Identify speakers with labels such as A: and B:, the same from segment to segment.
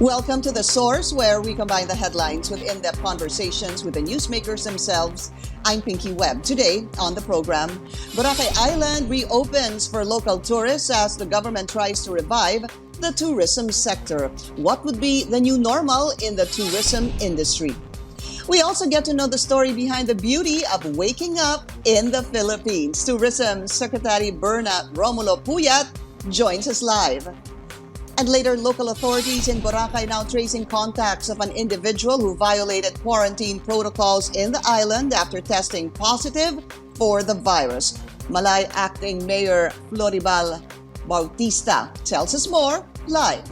A: Welcome to The Source, where we combine the headlines with in-depth conversations with the newsmakers themselves. I'm Pinky Webb. Today on the program, Boracay Island reopens for local tourists as the government tries to revive the tourism sector. What would be the new normal in the tourism industry? We also get to know the story behind the beauty of waking up in the Philippines. Tourism Secretary Berna Romulo-Puyat joins us live. And later, local authorities in Boracay now tracing contacts of an individual who violated quarantine protocols in the island after testing positive for the virus. Malay Acting Mayor Floribal Bautista tells us more live.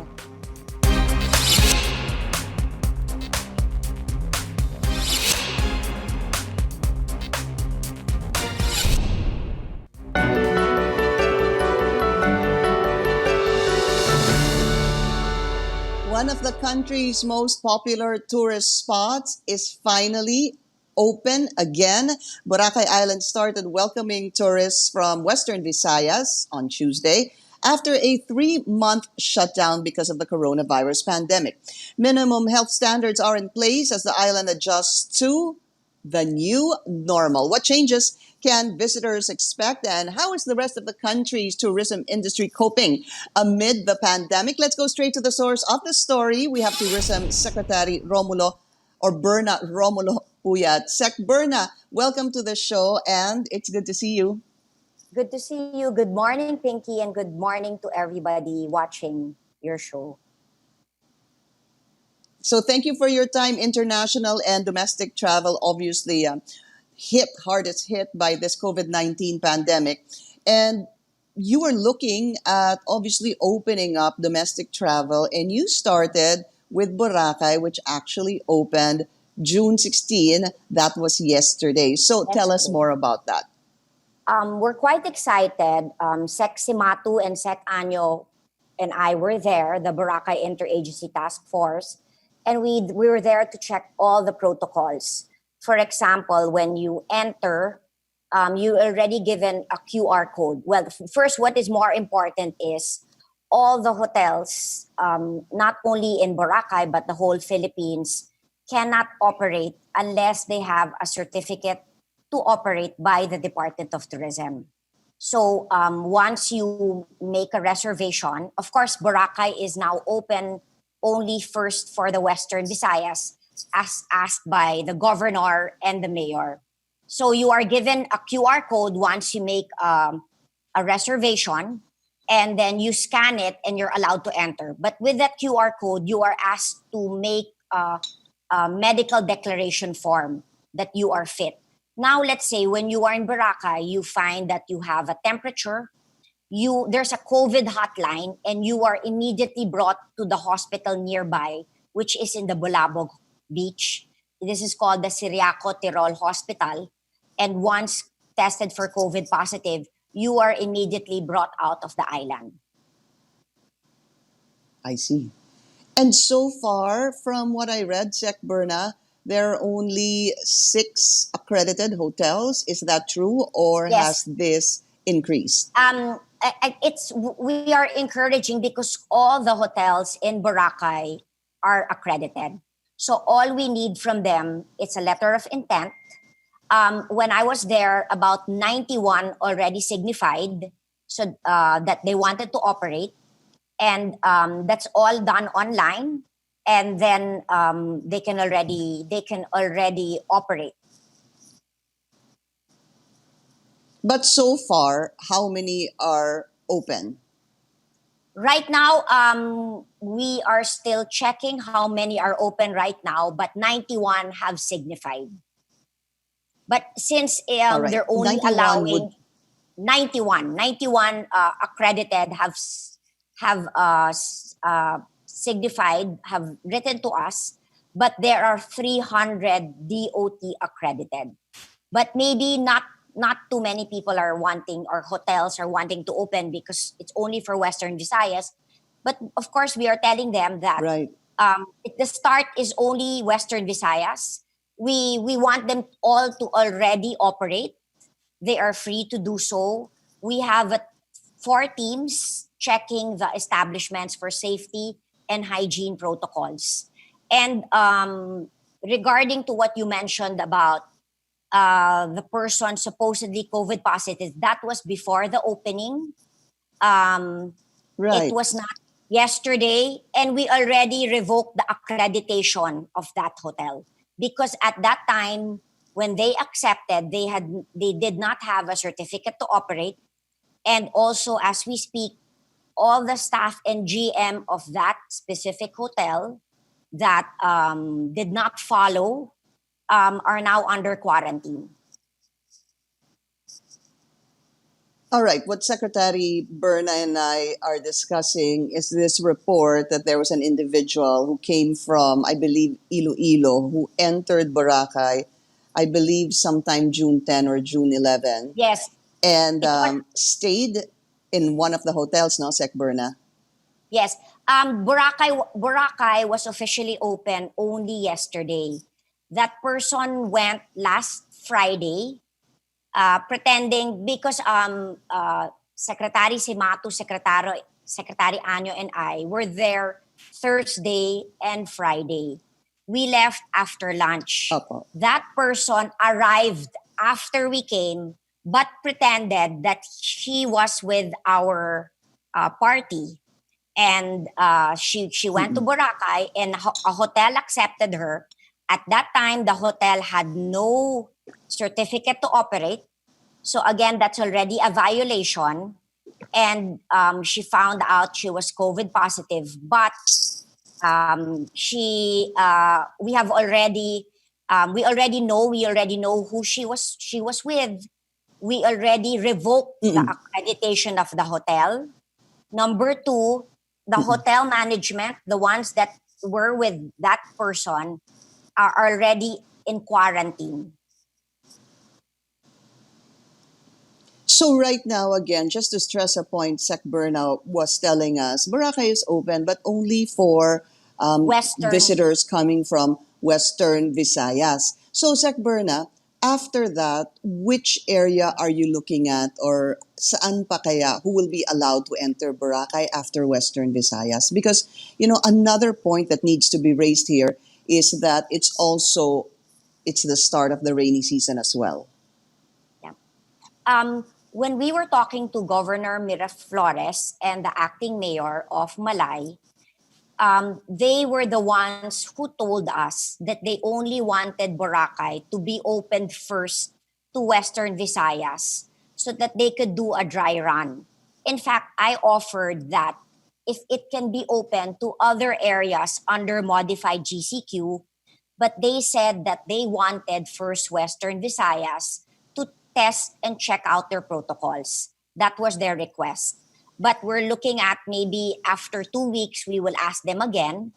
A: One of the country's most popular tourist spots is finally open again. Boracay Island started welcoming tourists from Western Visayas on Tuesday after a 3-month shutdown because of the coronavirus pandemic. Minimum health standards are in place as the island adjusts to the new normal. What changes can visitors expect, and how is the rest of the country's tourism industry coping amid the pandemic? Let's go straight to the source of the story. We have Tourism Secretary Berna Romulo-Puyat. Sec Berna, welcome to the show, and it's good to see you.
B: Good to see you. Good morning, Pinky, and good morning to everybody watching your show.
A: So thank you for your time. International and domestic travel obviously hardest hit by this COVID-19 pandemic. And you were looking at obviously opening up domestic travel, and you started with Boracay, which actually opened June 16. That was yesterday. So tell us more about that.
B: We're quite excited. Sec Simatu and Sec Anyo and I were there, the Boracay Interagency Task Force, and we were there to check all the protocols. For example, when you enter, you already given a QR code. Well, first, what is more important is all the hotels, not only in Boracay, but the whole Philippines, cannot operate unless they have a certificate to operate by the Department of Tourism. So once you make a reservation, of course, Boracay is now open only first for the Western Visayas, as asked by the governor and the mayor. So you are given a QR code once you make a reservation, and then you scan it and you're allowed to enter. But with that QR code, you are asked to make a medical declaration form that you are fit. Now, let's say when you are in Boracay, you find that you have a temperature, there's a COVID hotline, and you are immediately brought to the hospital nearby, which is in the Bulabog Beach. This is called the Siriaco Tirol Hospital. And once tested for COVID positive, you are immediately brought out of the island.
A: I see. And so far, from what I read, Sec Berna, there are only 6 accredited hotels. Is that true, or
B: Yes.
A: has this increased?
B: We are encouraging because all the hotels in Boracay are accredited. So all we need from them is a letter of intent. When I was there, about 91 already signified so that they wanted to operate, and that's all done online. And then they can already operate.
A: But so far, how many are open?
B: Right now, we are still checking how many are open right now, but 91 have signified. But since
A: right.
B: they're only
A: 91
B: allowing 91 accredited have signified, have written to us, but there are 300 DOT accredited. But maybe not too many people are wanting, or hotels are wanting to open because it's only for Western Visayas. But of course, we are telling them that
A: Right.
B: the start is only Western Visayas. We want them all to already operate. They are free to do so. We have 4 teams checking the establishments for safety and hygiene protocols. And regarding to what you mentioned about the person supposedly COVID positive, that was before the opening. It
A: Right.
B: was not yesterday, and we already revoked the accreditation of that hotel because at that time when they accepted, they did not have a certificate to operate, and also as we speak, all the staff and GM of that specific hotel that did not follow are now under quarantine.
A: All right. What Secretary Berna and I are discussing is this report that there was an individual who came from, I believe, Iloilo, who entered Boracay, I believe, sometime June 10 or June 11,
B: Yes,
A: and
B: it was.
A: stayed in one of the hotels, no, Sec Berna?
B: Yes. Boracay was officially open only yesterday. That person went last Friday, pretending because Secretary Simatu, Secretary Anyo, and I were there Thursday and Friday. We left after lunch.
A: Opo.
B: That person arrived after we came, but pretended that she was with our party, and she went to
A: Mm-mm.
B: Boracay, and a hotel accepted her. At that time, the hotel had no certificate to operate. So again, that's already a violation. And she found out she was COVID positive, but she we already know who she was with. We already revoked the
A: Mm-mm.
B: accreditation of the hotel. Number two, the
A: Mm-mm.
B: hotel management, the ones that were with that person, are already in quarantine.
A: So right now, again, just to stress a point, Sec Berna was telling us, Boracay is open, but only for
B: Western.
A: visitors coming from Western Visayas. So Sec Berna, after that, which area are you looking at, or saan pa kaya, who will be allowed to enter Boracay after Western Visayas? Because, another point that needs to be raised here is that it's the start of the rainy season as well.
B: Yeah. When we were talking to Governor Miraflores and the acting mayor of Malay, they were the ones who told us that they only wanted Boracay to be opened first to Western Visayas so that they could do a dry run. In fact, I offered that if it can be open to other areas under modified GCQ, but they said that they wanted first Western Visayas to test and check out their protocols. That was their request. But we're looking at maybe after 2 weeks, we will ask them again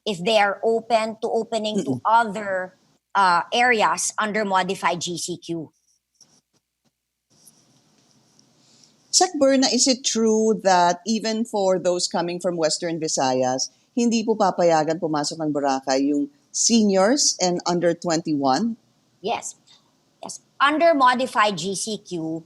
B: if they are open to opening to
A: Mm-mm.
B: other areas under modified GCQ.
A: Sec Berna, is it true that even for those coming from Western Visayas, hindi po papayagan pumasok ng Boracay yung seniors and under 21?
B: Yes. Yes. Under modified GCQ,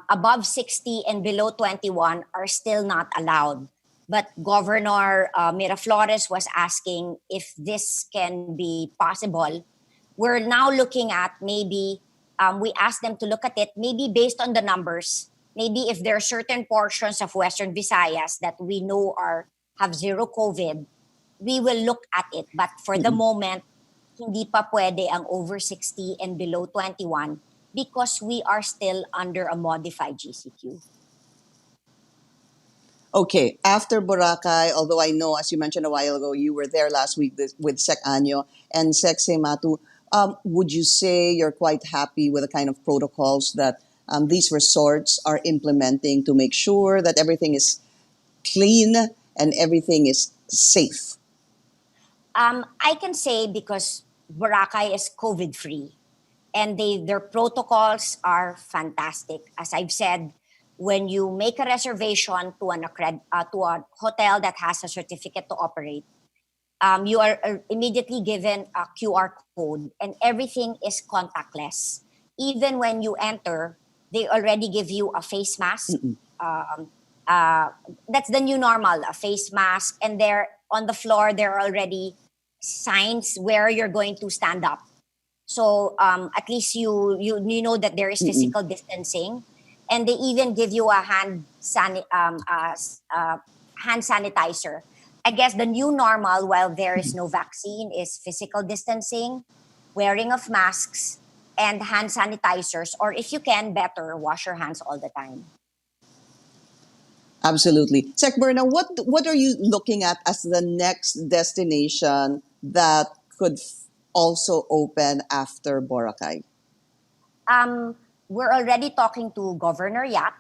B: above 60 and below 21 are still not allowed. But Governor Miraflores was asking if this can be possible. We're now looking at maybe, we asked them to look at it, maybe based on the numbers. Maybe if there are certain portions of Western Visayas that we know have zero COVID, we will look at it. But for the
A: Mm-mm.
B: moment, hindi pa pwede ang over 60 and below 21 because we are still under a modified GCQ.
A: Okay, after Boracay, although I know, as you mentioned a while ago, you were there last week with Sec Anyo and Sec Sematu, would you say you're quite happy with the kind of protocols that these resorts are implementing to make sure that everything is clean and everything is safe?
B: I can say because Boracay is COVID free and their protocols are fantastic. As I've said, when you make a reservation to to a hotel that has a certificate to operate, you are immediately given a QR code and everything is contactless. Even when you enter, they already give you a face mask.
A: Mm-mm.
B: Um, uh, that's the new normal, a face mask, and on the floor, there are already signs where you're going to stand up. So at least you know that there is
A: Mm-mm.
B: physical distancing, and they even give you a hand sanitizer. I guess the new normal, while there is no vaccine, is physical distancing, wearing of masks, and hand sanitizers. Or if you can, better wash your hands all the time.
A: Absolutely. Sec Berna, what are you looking at as the next destination that could also open after Boracay?
B: Um, we're already talking to Governor Yap.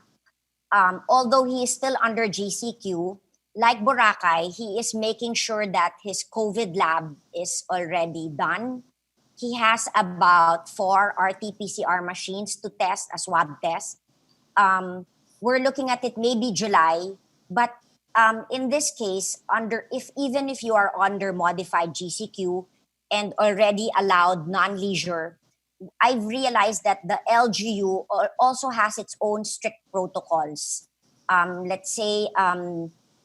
B: Although he is still under GCQ, like Boracay, he is making sure that his COVID lab is already done. He has about 4 RT-PCR machines to test a swab test. Um, we're looking at it maybe July, but in this case, if even if you are under modified GCQ and already allowed non-leisure, I've realized that the LGU also has its own strict protocols. Let's say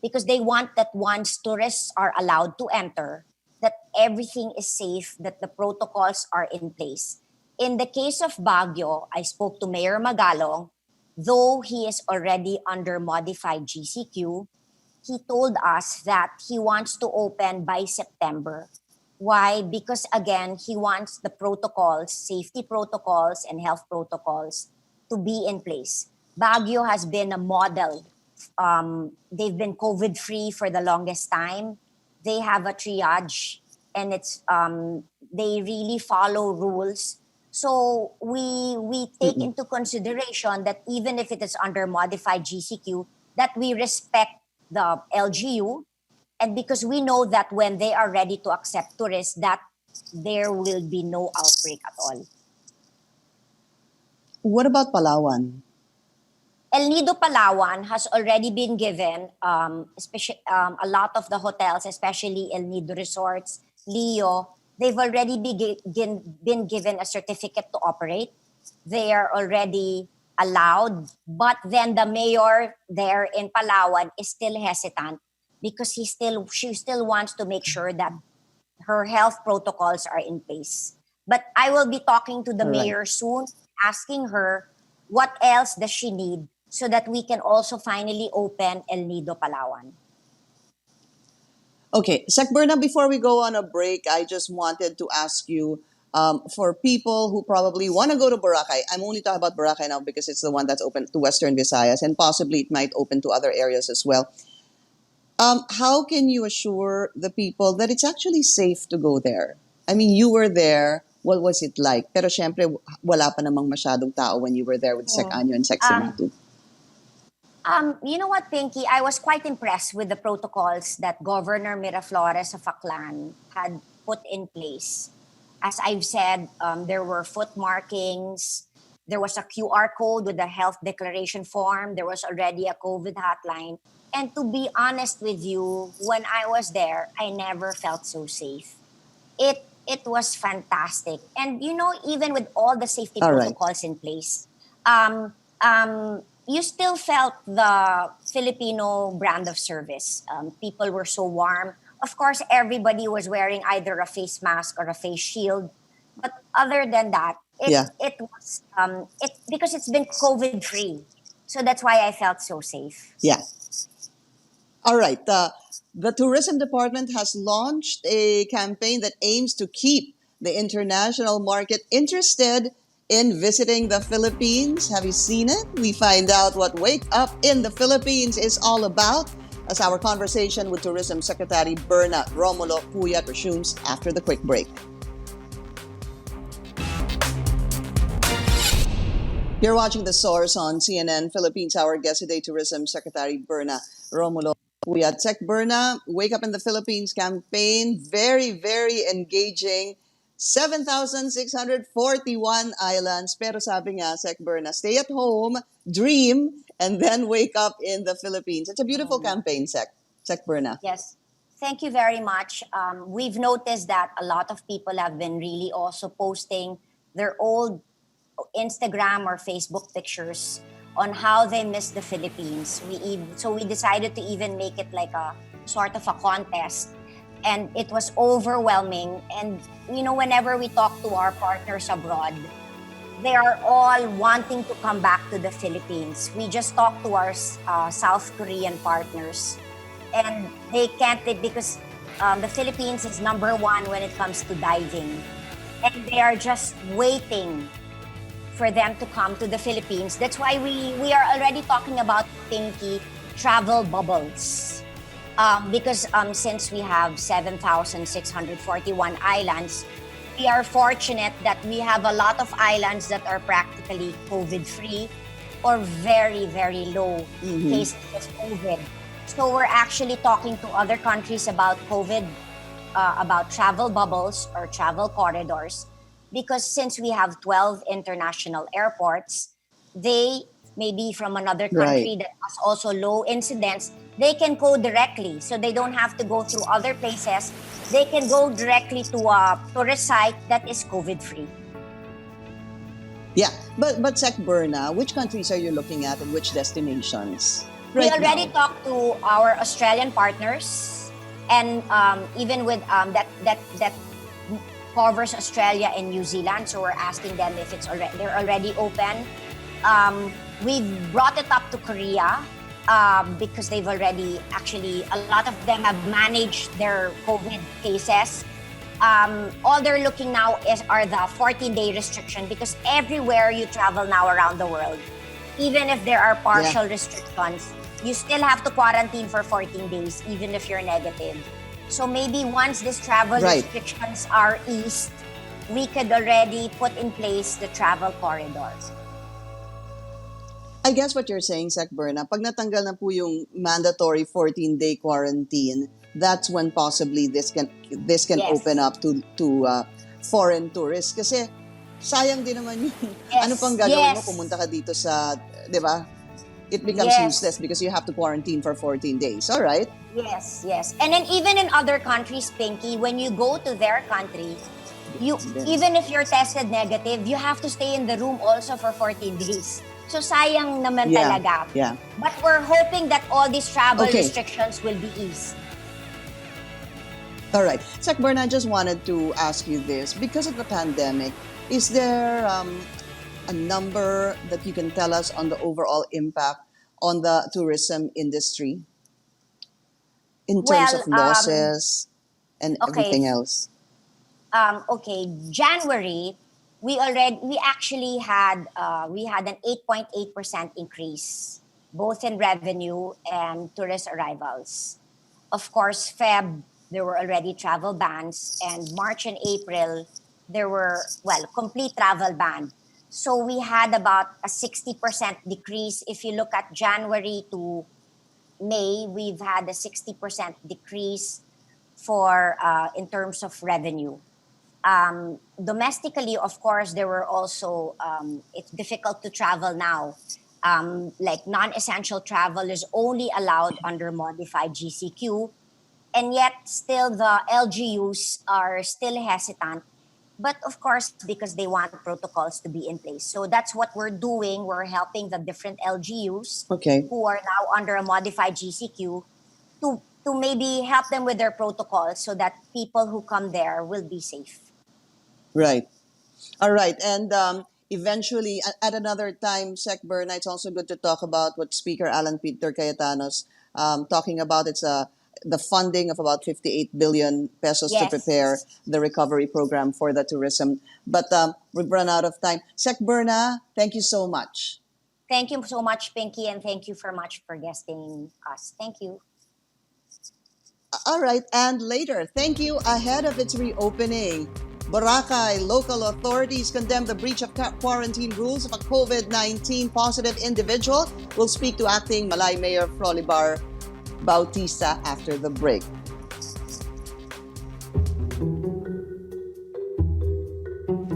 B: because they want that once tourists are allowed to enter, that everything is safe, that the protocols are in place. In the case of Baguio, I spoke to Mayor Magalong. Though he is already under modified GCQ, he told us that he wants to open by September. Why? Because again, he wants the protocols, safety protocols and health protocols to be in place. Baguio has been a model. They've been COVID free for the longest time. They have a triage, and they really follow rules. So we take
A: Mm-mm.
B: into consideration that even if it is under modified GCQ, that we respect the LGU, and because we know that when they are ready to accept tourists, that there will be no outbreak at all.
A: What about Palawan?
B: El Nido Palawan has already been given, a lot of the hotels, especially El Nido Resorts, Leo, they've already been given a certificate to operate. They are already allowed, but then the mayor there in Palawan is still hesitant because she still wants to make sure that her health protocols are in place. But I will be talking to the
A: All right.
B: mayor soon, asking her what else does she need so that we can also finally open El Nido Palawan.
A: Okay, Sec Berna, before we go on a break, I just wanted to ask you for people who probably want to go to Boracay. I'm only talking about Boracay now because it's the one that's open to Western Visayas, and possibly it might open to other areas as well. How can you assure the people that it's actually safe to go there? I mean, you were there. What was it like? Pero syempre, wala pa namang masyadong tao when you were there with Sec
B: Mm.
A: Anyo and Sec
B: Um,
A: Simatu.
B: you know what, Pinky? I was quite impressed with the protocols that Governor Miraflores of Aklan had put in place. As I've said, there were foot markings, there was a QR code with a health declaration form, there was already a COVID hotline. And to be honest with you, when I was there, I never felt so safe. It was fantastic. And you know, even with all the safety
A: All right.
B: protocols in place, you still felt the Filipino brand of service. People were so warm. Of course, everybody was wearing either a face mask or a face shield. But other than that,
A: Yeah.
B: it was it because it's been COVID free. So that's why I felt so safe.
A: Yeah. All right. The tourism department has launched a campaign that aims to keep the international market interested in visiting the Philippines. Have you seen it? We find out what Wake Up in the Philippines is all about as our conversation with Tourism Secretary Berna Romulo-Puyat resumes after the quick break. You're watching The Source on CNN Philippines. Our guest today, Tourism Secretary Berna Romulo-Puyat. Sec Berna, Wake Up in the Philippines campaign, very, very engaging. 7,641 islands. Pero sabi nga, Sec Berna, stay at home, dream, and then wake up in the Philippines. It's a beautiful campaign, Sec Berna.
B: Yes. Thank you very much. We've noticed that a lot of people have been really also posting their old Instagram or Facebook pictures on how they miss the Philippines. So we decided to even make it like sort of a contest, and it was overwhelming. And whenever we talk to our partners abroad, they are all wanting to come back to the Philippines. We just talked to our South Korean partners, and they can't because the Philippines is number one when it comes to diving. And they are just waiting for them to come to the Philippines. That's why we are already talking about, Pinky, travel bubbles. Because since we have 7,641 islands, we are fortunate that we have a lot of islands that are practically COVID-free or very, very low cases of COVID. So we're actually talking to other countries about COVID, about travel bubbles or travel corridors, because since we have 12 international airports, they may be from another country that has also low incidence. They can go directly, so they don't have to go through other places. They can go directly to a tourist site that is COVID-free.
A: Yeah, but Sec Berna, which countries are you looking at and which destinations?
B: We already talked to our Australian partners, and even with that covers Australia and New Zealand. So we're asking them if they're already open. We've brought it up to Korea because they've already a lot of them have managed their COVID cases. All they're looking now are the 14-day restriction, because everywhere you travel now around the world, even if there are partial restrictions, you still have to quarantine for 14 days, even if you're negative. So maybe once these travel restrictions are eased, we could already put in place the travel corridors.
A: I guess what you're saying, Sec Berna, pag natanggal na po yung mandatory 14-day quarantine, that's when possibly this can open up to foreign tourists. Kasi sayang din naman yung ano pang gagawin mo, pumunta ka dito sa, di ba? It becomes useless because you have to quarantine for 14 days. All right.
B: Yes. And then even in other countries, Pinky, when you go to their country, even if you're tested negative, you have to stay in the room also for 14 days. So sayang naman talaga.
A: Yeah.
B: But we're hoping that all these travel restrictions will be eased.
A: All right. Sec Berna, I just wanted to ask you this. Because of the pandemic, is there a number that you can tell us on the overall impact on the tourism industry in terms of losses and everything else?
B: January, we actually had an 8.8% increase, both in revenue and tourist arrivals. Of course, Feb, there were already travel bans, and March and April, there were, complete travel ban. So we had about a 60% decrease. If you look at January to May, we've had a 60% decrease for in terms of revenue. Domestically, of course, there were also, it's difficult to travel now. Like non-essential travel is only allowed under modified GCQ. And yet still the LGUs are still hesitant. But of course, because they want protocols to be in place. So that's what we're doing. We're helping the different LGUs who are now under a modified GCQ to maybe help them with their protocols so that people who come there will be safe.
A: Right. All right. And eventually, at another time, Sec Berna, it's also good to talk about what Speaker Alan Peter Cayetanos talking about. It's the funding of about 58 billion pesos to prepare the recovery program for the tourism. But we've run out of time. Sec Berna, thank you so much.
B: Thank you so much, Pinky, and thank you so much for guesting us. Thank you.
A: All right, and later, thank you. Ahead of its reopening, Boracay local authorities condemn the breach of quarantine rules of a COVID-19 positive individual. We'll speak to acting Malay Mayor Frolibar Bautista after the break.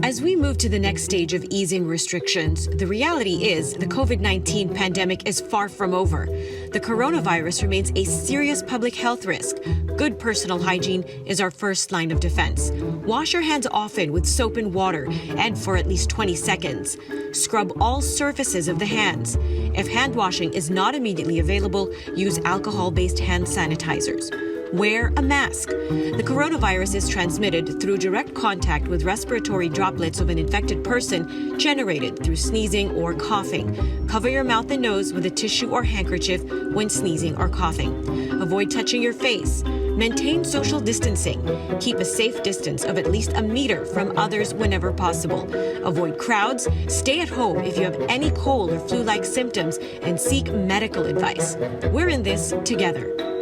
C: As we move to the next stage of easing restrictions, the reality is the COVID-19 pandemic is far from over. The coronavirus remains a serious public health risk. Good personal hygiene is our first line of defense. Wash your hands often with soap and water and for at least 20 seconds. Scrub all surfaces of the hands. If hand washing is not immediately available, use alcohol-based hand sanitizers. Wear a mask. The coronavirus is transmitted through direct contact with respiratory droplets of an infected person generated through sneezing or coughing. Cover your mouth and nose with a tissue or handkerchief when sneezing or coughing. Avoid touching your face. Maintain social distancing. Keep a safe distance of at least a meter from others whenever possible. Avoid crowds. Stay at home if you have any cold or flu-like symptoms and seek medical advice. We're in this together.